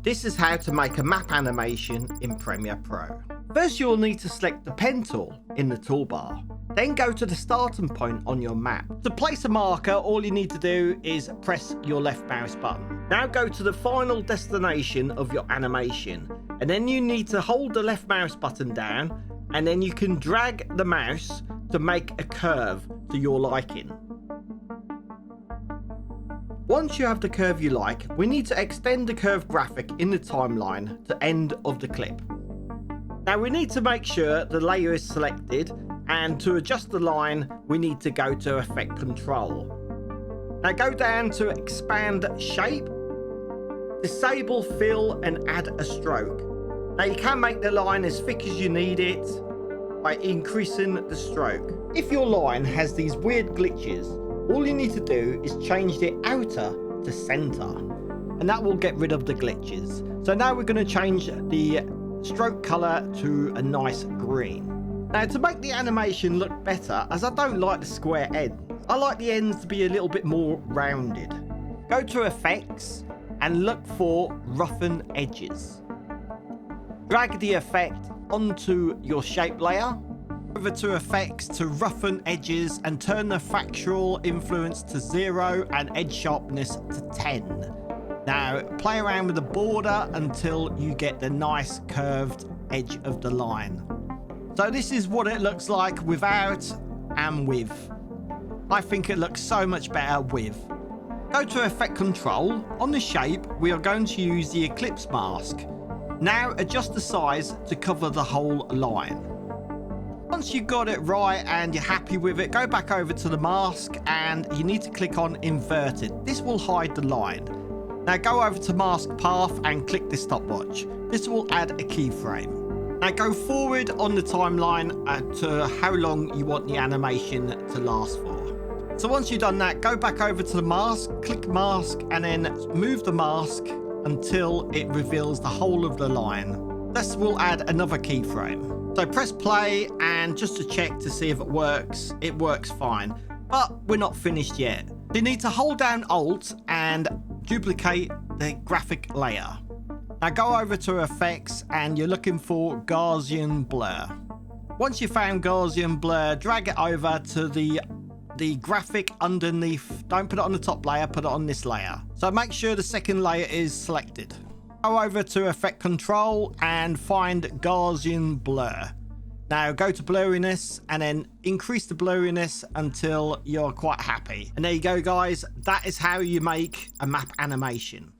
This is how to make a map animation in Premiere Pro. First, you'll need to select the pen tool in the toolbar. Then go to the starting point on your map. To place a marker, all you need to do is press your left mouse button. Now go to the final destination of your animation, and then you need to hold the left mouse button down, and then you can drag the mouse to make a curve to your liking. Once you have the curve you like, we need to extend the curve graphic in the timeline to end of the clip. Now we need to make sure the layer is selected, and to adjust the line we need to go to Effect Control. Now go down to Expand Shape, disable Fill and add a stroke. Now you can make the line as thick as you need it by increasing the stroke. If your line has these weird glitches, all you need to do is change the outer to center, and that will get rid of the glitches. So now we're going to change the stroke color to a nice green. Now to make the animation look better, as I don't like the square ends, I like the ends to be a little bit more rounded. Go to Effects and look for Roughen Edges. Drag the effect onto your shape layer. Over to Effects to Roughen Edges and turn the fractal influence to 0 and edge sharpness to 10. Now play around with the border until you get the nice curved edge of the line. So this is what it looks like without and with. I think it looks so much better with. Go to Effect Control. On the shape, we are going to use the Eclipse mask. Now adjust the size to cover the whole line. Once you've got it right and you're happy with it, go back over to the mask and you need to click on Inverted. This will hide the line. Now go over to Mask Path and click the stopwatch. This will add a keyframe. Now go forward on the timeline to how long you want the animation to last for. So once you've done that, go back over to the mask, click mask, and then move the mask until it reveals the whole of the line. This will add another keyframe. So press play, and just to check to see if it works fine. But we're not finished yet. You need to hold down Alt and duplicate the graphic layer. Now go over to Effects and you're looking for Gaussian Blur. Once you've found Gaussian Blur, drag it over to the graphic underneath. Don't put it on the top layer, put it on this layer. So make sure the second layer is selected. Go over to Effect Control and find Gaussian Blur. Now go to blurriness and then increase the blurriness until you're quite happy. And there you go, guys. That is how you make a map animation.